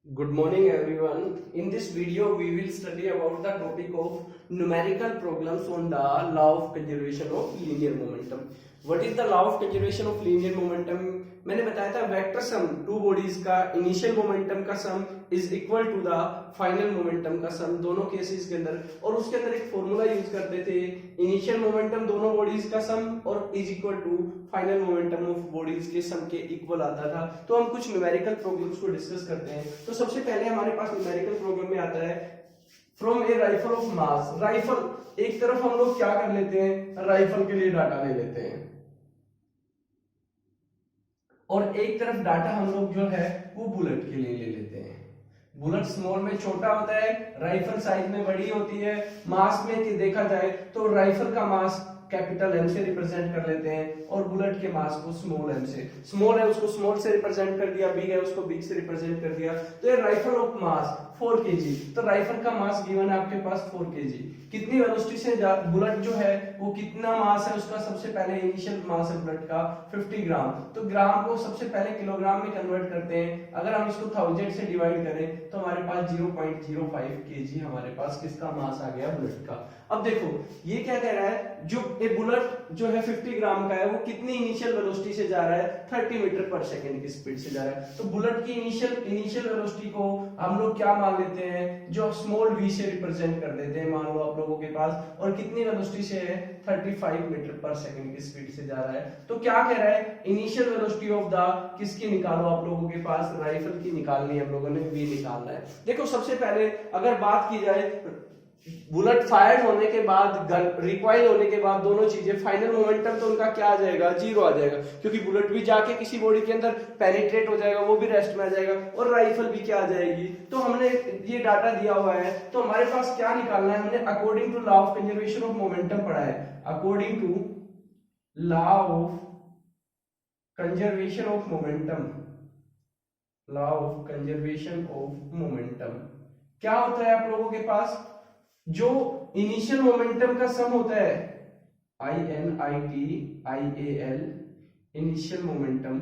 Good morning everyone. In this video we will study about the topic of numerical problems on the law of conservation of linear momentum. What is the law of conservation of linear momentum? मैंने बताया था vector sum two bodies का initial momentum का sum is equal to the final momentum का sum दोनों cases के अंदर, और उसके अंदर एक फॉर्मूला यूज करते थे इनिशियल मोमेंटम दोनों बॉडीज का सम और is equal to final momentum of bodies के सम के इक्वल आता था। तो हम कुछ न्यूमेरिकल प्रॉब्लम्स को डिस्कस करते हैं। तो सबसे पहले हमारे पास न्यूमेरिकल प्रॉब्लम में आता है from A rifle of mass. Rifle एक तरफ हम लोग क्या कर लेते हैं, राइफल के लिए डाटा ले लेते हैं और एक तरफ डाटा हम लोग जो है वो बुलेट के लिए ले लेते हैं। बुलेट स्मॉल में छोटा होता है, राइफल साइज में बड़ी होती है। मास में देखा जाए तो राइफल का मास कैपिटल एम से रिप्रेजेंट कर लेते हैं और बुलेट के मास को स्मॉल एम से, स्मॉल है उसको स्मॉल से रिप्रेजेंट कर दिया, बिग है उसको बिग से रिप्रेजेंट कर दिया। तो ये राइफल ऑफ मास 4 kg, तो राइफल का मास गिवन है आपके पास 4 kg। कितनी वेलोसिटी से बुलेट जो है वो कितना मास है उसका, सबसे पहले इनिशियल मास है बुलेट का 50 ग्राम। तो ग्राम को सबसे पहले किलोग्राम में कन्वर्ट करते हैं। अगर हम इसको 1000 से डिवाइड करें तो हमारे पास 0.05 kg हमारे पास किसका मास आ गया, बुलेट का। अब देखो ये क्या कह रहा है, जो ये बुलेट जो है 50 ग्राम का है वो कितनी इनिशियल वेलोसिटी से जा रहा है, 30 मीटर पर सेकंड की स्पीड से जा रहा है। तो बुलेट की इनिशियल वेलोसिटी को हम लोग क्या मान लेते हैं, जो स्मॉल v से रिप्रेजेंट कर देते हैं मान लो आप लोगों के पास, और कितनी वेलोसिटी से है, 35 मीटर पर सेकंड की स्पीड से जा रहा है। तो क्या कह रहा है, इनिशियल वेलोसिटी ऑफ द किसकी निकालो आप लोगों के पास, राइफल की निकालनी है, हम लोगों ने v निकालना है। देखो सबसे पहले अगर बात की जाए बुलेट फायर होने के बाद, रिकॉइल होने के बाद, दोनों चीजें फाइनल मोमेंटम तो उनका क्या आ जाएगा, जीरो आ जाएगा, क्योंकि बुलेट भी जाके किसी बॉडी के अंदर पेनिट्रेट हो जाएगा, वो भी रेस्ट में आ जाएगा, और राइफल भी क्या आ जाएगी। तो हमने ये डाटा दिया हुआ है, तो हमारे पास क्या निकालना है, हमने according to law of conservation of momentum पढ़ा है। According to law of conservation of momentum, law of conservation of momentum क्या होता है आप लोगों के पास, जो इनिशियल मोमेंटम का सम होता है INITIAL, इनिशियल मोमेंटम,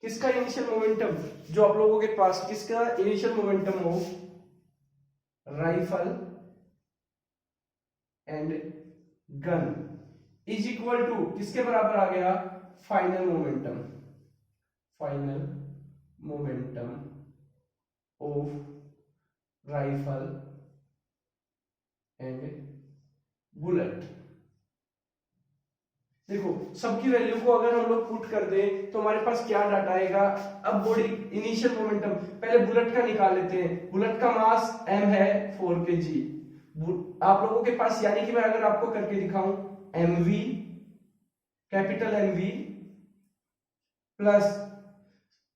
किसका इनिशियल मोमेंटम, जो आप लोगों के पास किसका इनिशियल मोमेंटम हो, rifle and gun is equal to किसके बराबर आ गया, final momentum, final momentum of rifle and bullet. देखो सबकी वैल्यू को अगर हम लोग पुट कर दें तो हमारे पास क्या डाटा आएगा। अब बॉडी इनिशियल मोमेंटम पहले बुलेट का निकाल लेते हैं। बुलेट का मास m है 4 kg आप लोगों के पास, यानी कि मैं अगर आपको करके दिखाऊं mv, capital mv plus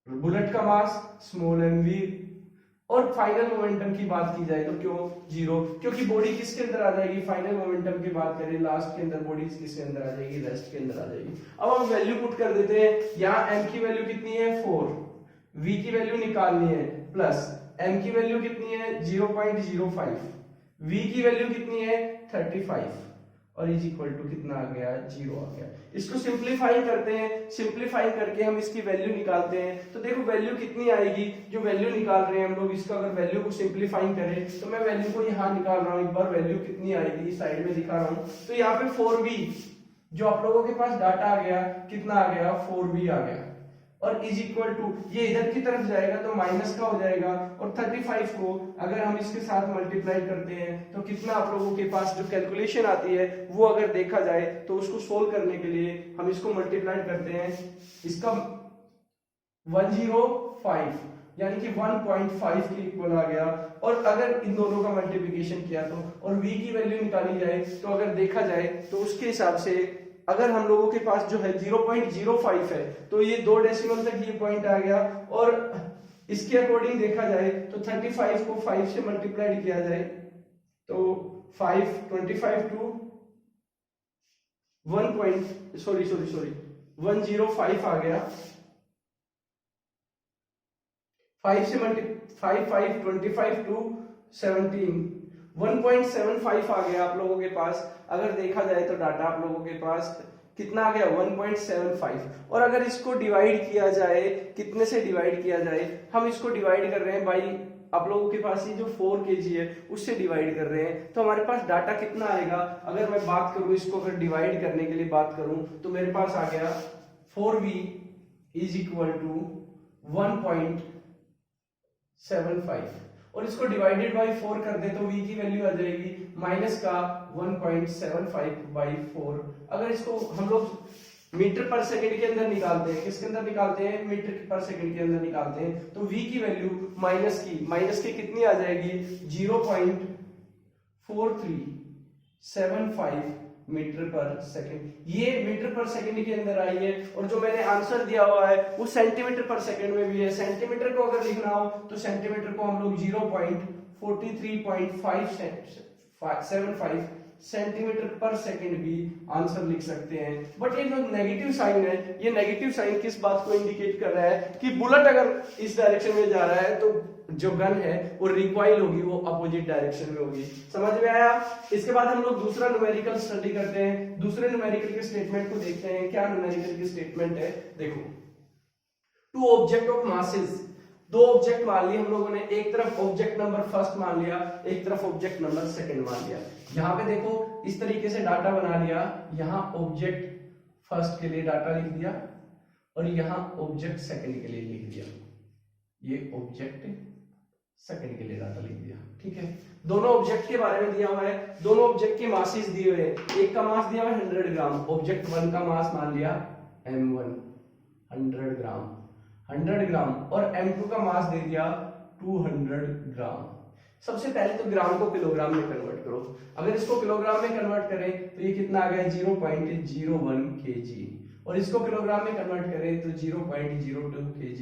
bullet का मास स्मॉल mv, और फाइनल मोमेंटम की बात की जाए तो क्यों जीरो, क्योंकि बॉडी किसके अंदर आ जाएगी, फाइनल मोमेंटम की बात करें लास्ट के अंदर बॉडी किसके अंदर आ जाएगी, रेस्ट के अंदर आ जाएगी। अब हम वैल्यू पुट कर देते हैं, यहाँ m की वैल्यू कितनी है 4, v की वैल्यू निकालनी है, प्लस m की वैल्यू कितनी है 0.05, v की वैल्यू कितनी है 35, और इज इक्वल टू कितना आ गया, 0 आ गया। इसको सिंप्लीफाई करते हैं, सिंप्लीफाई करके हम इसकी वैल्यू निकालते हैं। तो देखो वैल्यू कितनी आएगी, जो वैल्यू निकाल रहे हैं हम लोग, इसका अगर वैल्यू को सिंप्लीफाई करें तो मैं वैल्यू को यहाँ निकाल रहा हूँ, एक बार वैल्यू कितनी आएगी साइड में दिखा रहा हूँ। तो यहाँ पे 4b जो आप लोगों के पास डाटा आ गया, कितना आ गया 4b आ गया, और इज इक्वल टू ये इधर की तरफ जाएगा तो माइनस का हो जाएगा, और 35 को अगर हम इसके साथ मल्टीप्लाई करते हैं तो कितना आप लोगों के पास जो कैलकुलेशन आती है वो अगर देखा जाए तो उसको सोल्व करने के लिए हम इसको मल्टीप्लाई करते हैं, इसका 105 यानी कि 1.5 के इक्वल आ गया। और अगर इन दोनों का मल्टीप्लिकेशन किया तो, और v की वैल्यू निकाली जाए तो अगर देखा जाए तो उसके हिसाब से अगर हम लोगों के पास जो है 0.05 है तो ये 2 डेसिमल तक ये पॉइंट आ गया, और इसके अकॉर्डिंग देखा जाए तो 35 को 5 से मल्टीप्लाई किया जाए तो 25 टू 105 आ गया, 5 से 25 टू 17 1.75 आ गया आप लोगों के पास। अगर देखा जाए तो डाटा आप लोगों के पास कितना आ गया 1.75। और अगर इसको डिवाइड किया जाए, कितने से डिवाइड किया जाए, हम इसको डिवाइड कर रहे हैं बाई, आप लोगों के पास ये जो 4 kg है उससे डिवाइड कर रहे हैं, तो हमारे पास डाटा कितना आएगा, अगर मैं बात करूं इसको, अगर डिवाइड करने के लिए बात करूं तो मेरे पास आ गया 4v इज इक्वल टू 1.75, और इसको डिवाइडेड बाई 4 कर दे तो v की वैल्यू आ जाएगी माइनस का 1.75 बाई 4। अगर इसको हम लोग मीटर पर सेकंड के अंदर निकालते हैं, किसके अंदर निकालते हैं, मीटर पर सेकंड के अंदर निकालते हैं, तो v की वैल्यू माइनस की कितनी आ जाएगी 0.4375 मीटर पर सेकंड। ये मीटर पर सेकंड के अंदर आई है, और जो मैंने आंसर दिया हुआ है वो सेंटीमीटर पर सेकंड में भी है। सेंटीमीटर को अगर लिखना हो तो सेंटीमीटर को हम लोग 0.43.575 सेंटीमीटर पर सेकंड भी आंसर लिख सकते हैं। बट ये जो नेगेटिव साइन है, ये नेगेटिव साइन किस बात को इंडिकेट कर रहा है कि बुलेट अगर इस डायरेक्शन में जा रहा है तो जो गन है वो रिकॉइल होगी, वो अपोजिट डायरेक्शन में होगी। समझ में आया? इसके बाद हम लोग दूसरा न्यूमेरिकल स्टडी करते हैं। दूसरे न्यूमेरिकल के स्टेटमेंट को देखते हैं। क्या न्यूमेरिकल की स्टेटमेंट है, देखो, टू ऑब्जेक्ट ऑफ मासेस, दो ऑब्जेक्ट मान लिए हम लोगों ने, एक तरफ ऑब्जेक्ट नंबर फर्स्ट मान लिया, एक तरफ ऑब्जेक्ट नंबर सेकंड मान लिया। यहाँ पे देखो इस तरीके से डाटा बना लिया, यहाँ ऑब्जेक्ट फर्स्ट के लिए डाटा लिख दिया और यहाँ ऑब्जेक्ट सेकंड के लिए लिख दिया, ये ऑब्जेक्ट सेकंड के लिए डाटा लिख दिया। ठीक है, दोनों ऑब्जेक्ट के बारे में दिया हुआ है, दोनों ऑब्जेक्ट के मासेस दिए हुए हैं। एक का मास दिया हुआ है 100 ग्राम, ऑब्जेक्ट 1 का मास मान लिया m1 100 ग्राम, 100 ग्राम, और m2 का मास दे दिया 200 ग्राम। सबसे पहले तो ग्राम को किलोग्राम में कन्वर्ट करो। अगर इसको किलोग्राम में कन्वर्ट करें तो ये कितना आ गया 0.01 kg, और इसको किलोग्राम में कन्वर्ट करें तो 0.02 kg,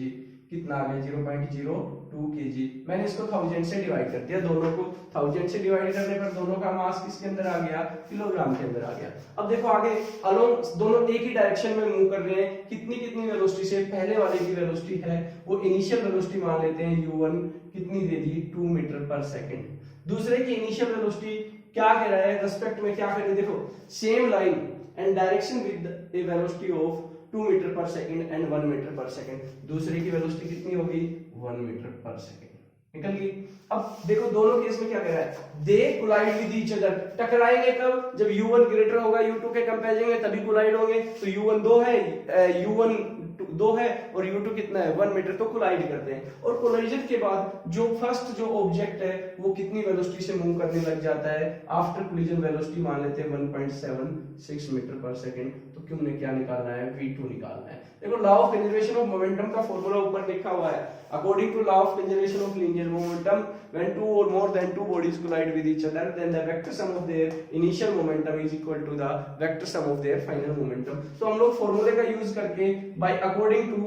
कितना आ गया 0.02 kg। मैंने इसको 1000 से डिवाइड कर दिया, दोनों को 1000 से डिवाइड करने पर दोनों का मास किसके अंदर आ गया, किलोग्राम के अंदर आ गया। अब देखो आगे अलोंग दोनों एक ही डायरेक्शन में मूव कर रहे हैं, कितनी कितनी वेलोसिटी से। पहले वाले की वेलोसिटी है वो इनिशियल वेलोसिटी मान लेते हैं u1, कितनी दे दी 2 मीटर पर सेकंड। दूसरे की इनिशियल वेलोसिटी क्या कह रहा है, रिस्पेक्ट में क्या कर रहे हैं, देखो same line and direction with a velocity of 2 metre per second and 1 metre per second. दूसरे की वेलोसिटी कितनी होगी 1 मीटर पर सेकंड, निकल गई। अब देखो दोनों केस में क्या कह रहा है, दे कोलाइड विद ईच अदर, टकराएंगे कब, जब u1 ग्रेटर होगा u2 के कंपेरिजन में, तभी कोलाइड होंगे। तो u1 2 है, u1 2 है और u2 कितना है 1 मीटर, तो कोलाइड करते हैं। और कोलाइजन के बाद जो फर्स्ट जो ऑब्जेक्ट है वो कितनी वेलोसिटी से मूव करने लग जाता है, आफ्टर कोलिजन वेलोसिटी मान लेते हैं 1.76 मीटर पर सेकंड। तो क्यों ने क्या निकालना है, v2 निकालना है। देखो law of conservation of momentum का फॉर्मूला ऊपर लिखा हुआ है, according to law of conservation of linear momentum, when two or more than two bodies collide with each other, then the vector sum of their initial momentum is equal to the vector sum of their final momentum। तो हम लोग फॉर्मूले का use करके by according to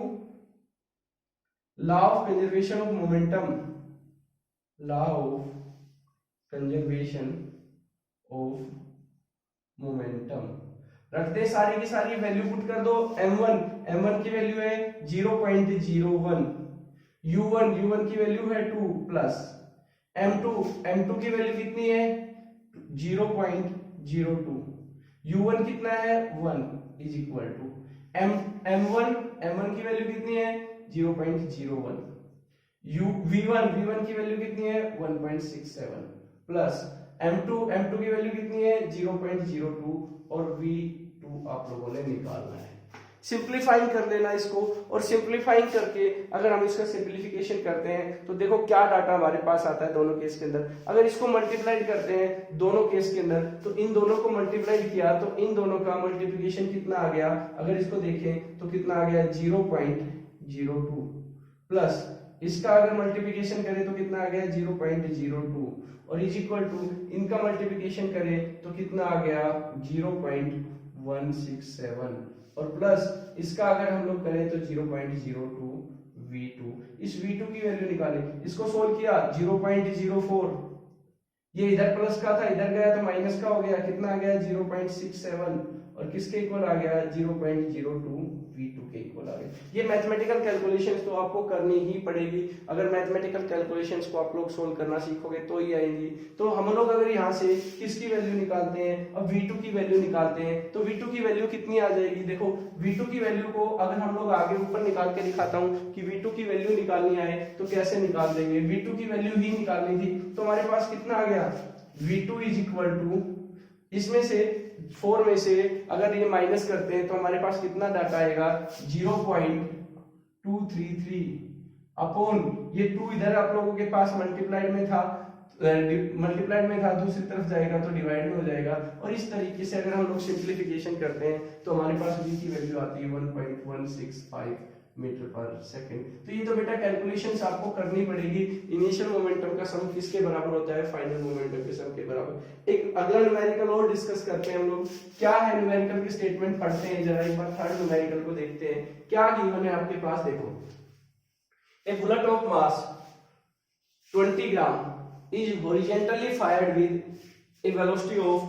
law of conservation of momentum, law of conservation of momentum रख दे, सारी की सारी वैल्यू पुट कर दो। m1 की वैल्यू है 0.01, u1 की वैल्यू है 2 प्लस m2 की वैल्यू कितनी है 0.02, u1 कितना है 1 इज इक्वल टू m1 की वैल्यू कितनी है 0.01, v1 की वैल्यू कितनी है 1.67 प्लस m2 की वैल्यू कितनी है 0.02 और v2 आप लोगों ने निकालना है। सिंप्लीफाइंग कर लेना इसको, और सिंप्लीफाइंग करके अगर हम इसका सिंप्लीफिकेशन करते हैं तो देखो क्या डाटा हमारे पास आता है दोनों केस के अंदर। अगर इसको मल्टीप्लाइड करते हैं दोनों केस के अंदर तो इन दोनों को मल्टीप्लाइड किया तो इन दोनों का मल्टीप्लिकेशन कितना आ गया, अगर इसको देखें तो कितना आ गया 0.02 प्लस इसका अगर मल्टीप्लिकेशन करें तो कितना आ गया 0.02 और इज इक्वल टू इनका मल्टीप्लिकेशन करें तो कितना आ गया 0.167 और प्लस इसका अगर हम लोग करें तो 0.02 v2। इस v2 की वैल्यू निकालें, इसको सोल्व किया 0.04, ये इधर प्लस का था इधर गया तो माइनस का हो गया, कितना आ गया 0.67 और किसके इक्वल आ गया 0.02 v2 के इक्वल आ गया। ये मैथमेटिकल कैलकुलेशंस तो आपको करनी ही पड़ेगी, अगर मैथमेटिकल कैलकुलेशंस को आप लोग सोल्व करना सीखोगे तो ही आएंगी। तो हम लोग अगर यहाँ से किसकी वैल्यू निकालते हैं, अब v2 की वैल्यू निकालते हैं, तो v2 की वैल्यू कितनी आ जाएगी, देखो v2 की वैल्यू को अगर हम लोग आगे ऊपर निकाल के दिखाता हूँ कि v2 की वैल्यू निकालनी आए तो कैसे निकाल देंगे, v2 की वैल्यू ही निकालनी थी, तो हमारे पास कितना आ गया v2 इज इक्वल टू, इसमें से 4 में से अगर ये माइनस करते हैं तो हमारे पास कितना डाटा आएगा 0.233 अपॉन ये 2 इधर आप लोगों के पास मल्टीप्लाइड में था दूसरी तरफ जाएगा तो डिवाइड में हो जाएगा। और इस तरीके से अगर हम लोग सिंप्लीफिकेशन करते हैं तो हमारे पास v की वैल्यू आती है 1.165 मीटर पर सेकंड। तो ये तो बेटा कैलकुलेशंस आपको करनी पड़ेगी। इनिशियल मोमेंटम का सम किसके बराबर होता है, फाइनल मोमेंटम के सम के बराबर। एक अगला न्यूमेरिकल और डिस्कस करते हैं हम लोग, क्या है न्यूमेरिकल की स्टेटमेंट पढ़ते हैं जरा एक बार, थर्ड न्यूमेरिकल को देखते हैं क्या गिवन है आपके पास। देखो a bullet of mass 20 gram is horizontally fired with a velocity of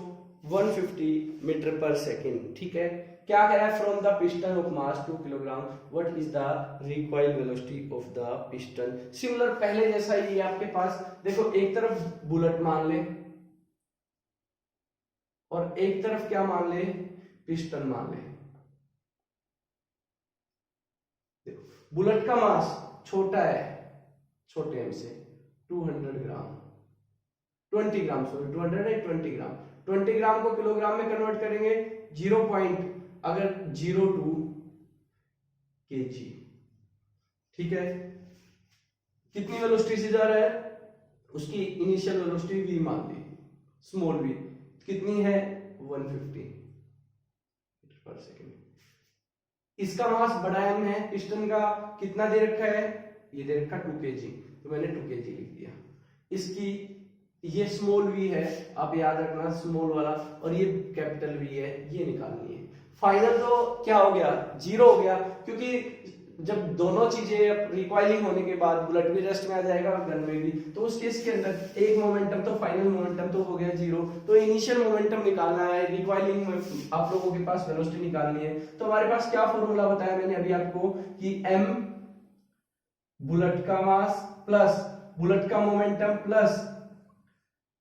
150 metre per second. ठीक है, क्या कह रहा है, from the piston of mass 2 kilogram what is the recoil velocity of the piston. Similar पहले जैसा ही आपके पास, देखो एक तरफ बुलेट मान ले और एक तरफ क्या मान ले, पिस्टन मान ले। देखो बुलेट का मास छोटा है, छोटे एम से 200 ग्राम 20 ग्राम सॉरी 220 ग्राम 20 ग्राम को किलोग्राम में कन्वर्ट करेंगे 0.02 kg। ठीक है, कितनी वेलोसिटी से जा रहा है, उसकी इनिशियल वेलोसिटी v मान ली, स्मॉल v कितनी है 150 मीटर पर सेकेंड। इसका मास बड़ा m है, पिस्टन का कितना दे रखा है, ये दे रखा 2 kg, तो मैंने 2 kg लिख दिया। इसकी ये स्मॉल v है, आप याद रखना स्मॉल वाला, और ये कैपिटल v है, ये निकालनी है। फाइनल तो क्या हो गया, 0 हो गया, क्योंकि जब दोनों चीजें रिकॉइलिंग होने के बाद बुलेट भी रेस्ट में आ जाएगा और गन में भी, तो उस केस के अंदर एक मोमेंटम तो फाइनल मोमेंटम तो हो गया 0, तो इनिशियल मोमेंटम निकालना है, रिकॉइलिंग में आप लोगों के पास वेलोसिटी निकालनी है। तो हमारे पास क्या फॉर्मूला बताया मैंने अभी आपको कि m बुलेट का मास प्लस बुलेट का मोमेंटम प्लस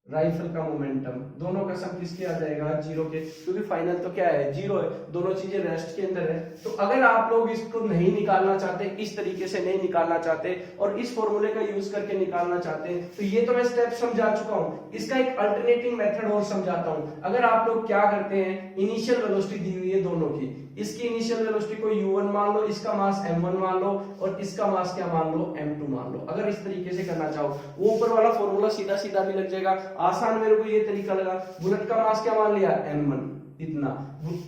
राइफल का मोमेंटम, दोनों का सम किसके आ जाएगा 0 के, क्योंकि फाइनल तो क्या है 0 है, दोनों चीजें रेस्ट के अंदर है। तो अगर आप लोग इसको नहीं निकालना चाहते, इस तरीके से नहीं निकालना चाहते और इस फॉर्मूले का यूज करके निकालना चाहते, तो ये तो मैं स्टेप समझा चुका हूं, इसका एक अल्टरनेटिंग मेथड और समझाता हूं। अगर आप लोग क्या करते हैं, इनिशियल वेलोसिटी दी हुई है दोनों की, इसकी इनिशियल वेलोसिटी को u1 मान लो, इसका मास m1 मान लो और इसका मास क्या मान लो m2 मान लो। अगर इस तरीके से करना चाहो, वो ऊपर वाला फॉर्मूला सीधा सीधा भी लग जाएगा, आसान मेरे को ये तरीका लगा। बुलेट का मास क्या मान लिया m1 इतना,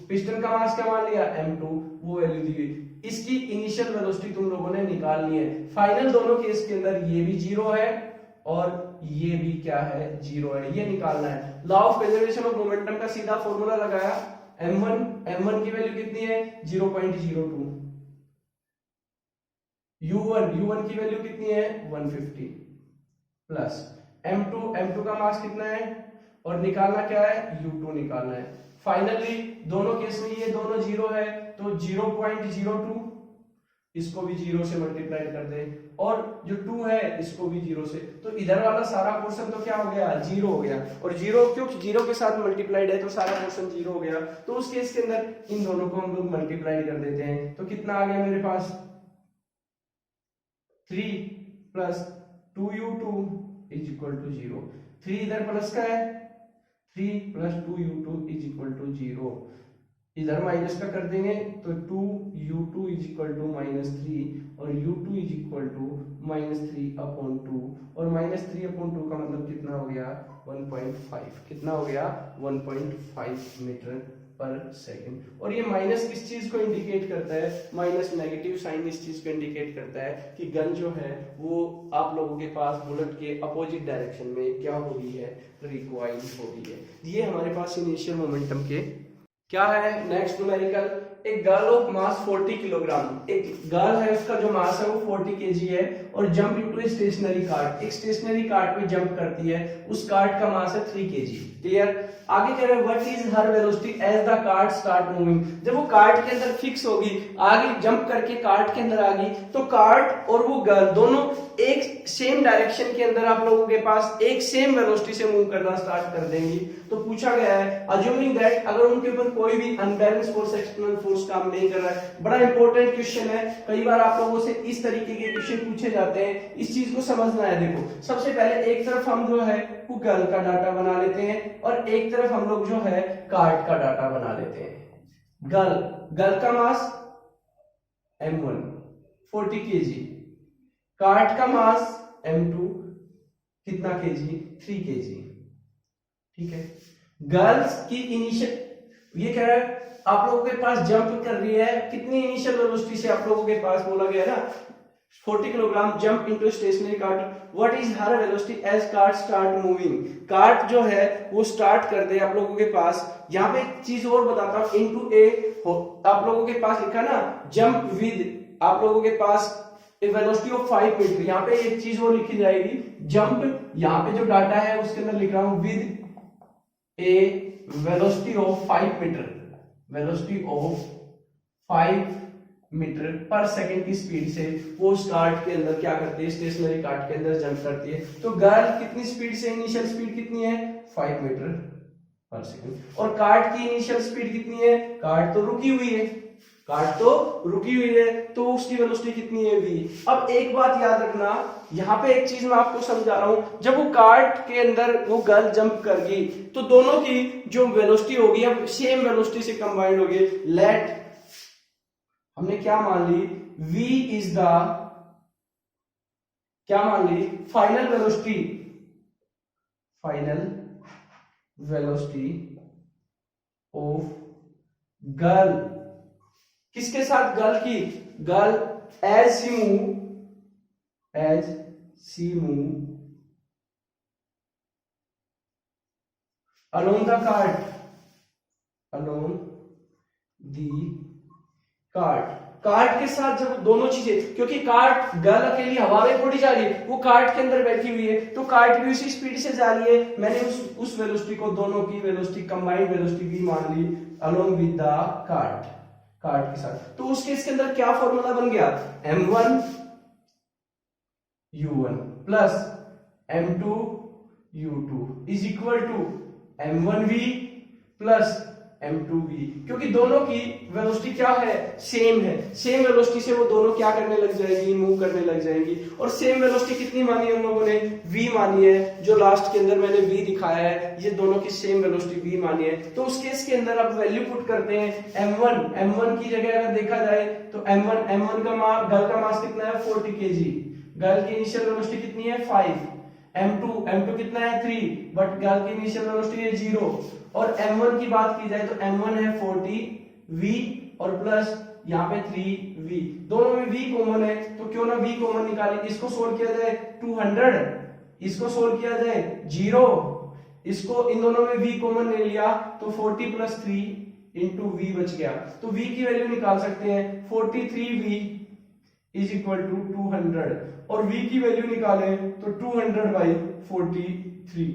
पिस्टन का मास क्या मान लिया m2, वो वैल्यू दी हुई, इसकी इनिशियल वेलोसिटी तुम लोगों ने निकालनी है। फाइनल दोनों केस के अंदर ये भी 0 है और ये भी क्या है 0 है, ये निकालना है। Law of conservation of momentum का सीधा फॉर्मूला लगाया, m1 की वैल्यू कितनी है 0.02, u1 की वैल्यू कितनी है 150 प्लस m2 का मास कितना है और निकालना क्या है u2 निकालना है। फाइनली दोनों केस में ये दोनों 0 है, तो 0.02 इसको भी 0 से मल्टीप्लाई कर दे और जो 2 है इसको भी 0 से, तो इधर वाला सारा पोर्शन तो क्या हो गया 0 हो गया, और 0 क्योंकि 0 के साथ मल्टीप्लाइड है तो सारा पोर्शन 0 हो गया। तो उस केस के अंदर इन दोनों को हम लोग मल्टीप्लाई कर देते हैं, तो कितना आ गया मेरे पास 3 plus 2u2 is equal to 0, 3 इधर प्लस का है, 3 plus 2u2 is equal to 0, इधर माइनस का कर देंगे तो 2u2 इज इक्वल टू -3 और u2 इज इक्वल टू -3/2 और -3/2 का मतलब कितना हो गया 1.5, कितना हो गया 1.5 मीटर पर सेकेंड। और ये माइनस किस चीज को इंडिकेट करता है, माइनस नेगेटिव साइन इस चीज को इंडिकेट करता है कि गन जो है वो आप लोगों के पास बुलेट के अपोजिट डायरेक्शन में क्या हो रही है, रिकॉइल हो रही है। ये हमारे पास इनिशियल मोमेंटम के क्या है। नेक्स्ट न्यूमेरिकल, एक गर्ल ऑफ मास 40 किलोग्राम, एक गर्ल है उसका जो मास है वो 40 केजी है और जंप इनटू ए स्टेशनरी कार्ट, एक स्टेशनरी कार्ट में जंप करती है, उस कार्ट का मास है 3 केजी। क्लियर। आगे कह रहे हैं what is her velocity as the cart start moving. जब वो कार्ट के अंदर फिक्स होगी, आगे जंप करके कार्ट के अंदर आ गई, तो कार्ट और वो गर्ल दोनों एक सेम डायरेक्शन के अंदर आप लोगों के पास एक सेम वेलोसिटी से मूव करना स्टार्ट कर देंगी। तो पूछा गया है अज्यूमिंग दैट अगर उनके ऊपर कोई भी अनबैलेंस फोर्स एक्सटर्नल फोर्स काम नहीं कर रहा है। बड़ा इंपॉर्टेंट क्वेश्चन है, कई बार आप लोगों से इस तरीके के क्वेश्चन पूछे जाते हैं, इस चीज को समझना है। देखो सबसे पहले एक तरफ हम जो है वो गर्ल का डाटा बना लेते हैं और एक तरफ हम लोग जो है कार्ट का डाटा बना लेते हैं। गर्ल का मास m1 40 केजी, कार्ट का मास m2 कितना केजी 3 केजी। ठीक है। गर्ल्स की इनिशियल, ये कह रहा है आप लोगों के पास जंप कर रही है कितनी इनिशियल वेलोसिटी से, आप लोगों के पास बोला गया ना 40 kilogram jump into stationary cart. What is her velocity as cart start moving. Cart जो है वो स्टार्ट कर दे आप लोगों के पास, यहाँ पे एक चीज और बताता हूं, इनटू ए आप लोगों के पास लिखा ना जंप विद, आप लोगों के पास वेलोसिटी ऑफ 5 मीटर, यहाँ पे एक चीज और लिखी जाएगी जंप, यहाँ पे जो डाटा है उसके अंदर लिख रहा हूं with a velocity of 5 metre, velocity of 5 metre per second की स्पीड से वो उस कार्ट के अंदर क्या करती है, स्टेशनरी कार्ट के अंदर जंप करती है। तो गर्ल कितनी स्पीड से, इनिशियल स्पीड कितनी है 5 मीटर पर सेकंड, और कार्ट की इनिशियल स्पीड कितनी है, कार्ट तो रुकी हुई है, कार्ट तो रुकी हुई है, तो उसकी वेलोसिटी कितनी है v। अब एक बात याद रखना, यहाँ पे एक चीज मैं आपको समझा रहा हूं, जब वो कार्ट के अंदर वो गर्ल जंप कर गई तो दोनों की जो वेलोसिटी होगी अब सेम वेलोसिटी से कंबाइंड होगी। लेट हमने क्या मान ली, v इज द, क्या मान ली, final velocity, final velocity of girl, किसके साथ, गर्ल की, girl as she move along the cart, along the cart, cart के साथ जब दोनों चीजें, क्योंकि कार्ट गर्ल अकेली हवा में थोड़ी जा रही है, वो कार्ट के अंदर बैठी हुई है, तो कार्ट भी उसी स्पीड से जा रही है, मैंने उस वेलोसिटी को, दोनों की वेलोसिटी कंबाइंड वेलोसिटी भी मान ली along with the cart, cart के साथ। तो उस केस के अंदर क्या फॉर्मूला बन गया, m1 u1 plus m2 u2 is equal to m1v plus m2v, क्योंकि दोनों की वेलोसिटी क्या है, सेम है, सेम वेलोसिटी से वो दोनों क्या करने लग जाएगी, मूव करने लग जाएंगी। और सेम वेलोसिटी कितनी मानी है हम लोगों ने, v मानी है, जो लास्ट के अंदर मैंने v दिखाया है, ये दोनों की सेम वेलोसिटी v मानी है। तो उस केस के अंदर अब वैल्यू पुट करते हैं, m1 की जगह अगर देखा जाए तो m1 का मास, गर्ल का मास कितना है 40 kg, गर्ल की इनिशियल वेलोसिटी कितनी है 5, m2 कितना है 3, बट गर्ल की इनिशियल वेलोसिटी है 0, और m1 की बात की जाए तो m1 है 40 v और प्लस यहाँ पे 3v, दोनों में v कॉमन है, तो क्यों ना v कॉमन निकालें, इसको सोल्व किया जाए 200, इसको सोल्व किया जाए 0, इसको इन दोनों में v कॉमन ले लिया तो 40 प्लस 3 इंटू v बच गया, तो v की वैल्यू निकाल सकते हैं 43v इज इक्वल टू 200, और v की वैल्यू निकालें तो 200 बाई 43।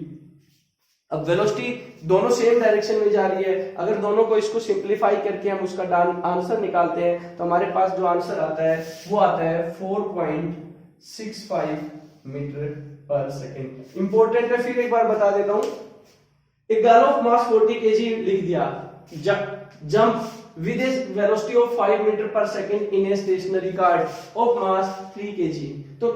अब वेलोसिटी दोनों सेम डायरेक्शन में जा रही है, अगर दोनों को इसको सिंप्लीफाई करके हम उसका आंसर निकालते हैं तो हमारे पास जो आंसर आता है वो आता है 4.65 मीटर पर सेकेंड। इंपॉर्टेंट है, फिर एक बार बता देता हूं, एक गर्ल ऑफ मास 40 केजी लिख दिया, jump with a velocity of 5 metre per second in a stationary cart of mass 3 kg। तो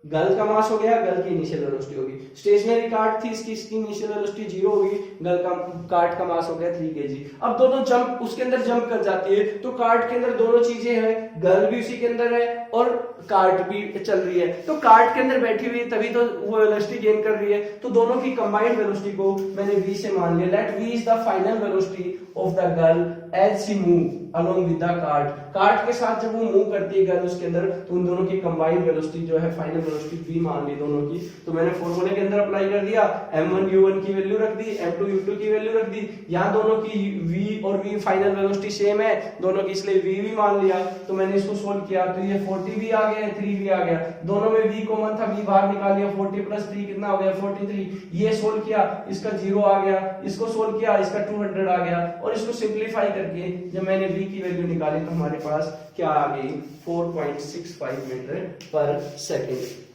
गर्ल का मास हो गया, गर्ल की इनिशियल वेलोसिटी होगी, स्टेशनरी कार्ट थी, इसकी इनिशियल वेलोसिटी 0 होगी, गर्ल का कार्ट का मास हो गया 3 kg। अब दोनों जंप उसके अंदर जंप कर जाती है, तो कार्ट के अंदर दोनों चीजें हैं, गर्ल भी उसी के अंदर है और कार्ट भी चल रही है, तो कार्ट के अंदर बैठी हुई है तभी तो वो वेलोसिटी गेन कर रही है, तो दोनों की कंबाइंड वेलोसिटी को मैंने v से मान लिया। Let v is the final velocity of the girl as she move along with the cart. Cart के साथ जब वो मूव करती है गर्ल उसके अंदर, तो उन दोनों की कंबाइंड वेलोसिटी जो है फाइनल वेलोसिटी v मान ली दोनों की। तो मैंने फॉर्मूले के अंदर अप्लाई कर दिया, m1 u1 की वैल्यू रख दी, m2 u2 की वैल्यू रख दी। यहाँ दोनों की v और v फाइनल वेलोसिटी सेम है दोनों की, इसलिए v भी मान लिया। तो मैंने इसको सोल्व किया तो ये 40 भी आ गया, 3 भी आ गया, दोनों में v कॉमन था, v बाहर निकाल लिया, 40 प्लस 3 कितना हो गया 43। ये सोल्व किया, इसका 0 आ गया, इसको सोल्व किया, इसका 200 आ गया, और इसको सिंप्लीफाई करके जब मैंने v की वैल्यू निकाली तो हमारे पास क्या आ गई 4.65 मीटर पर सेकेंड।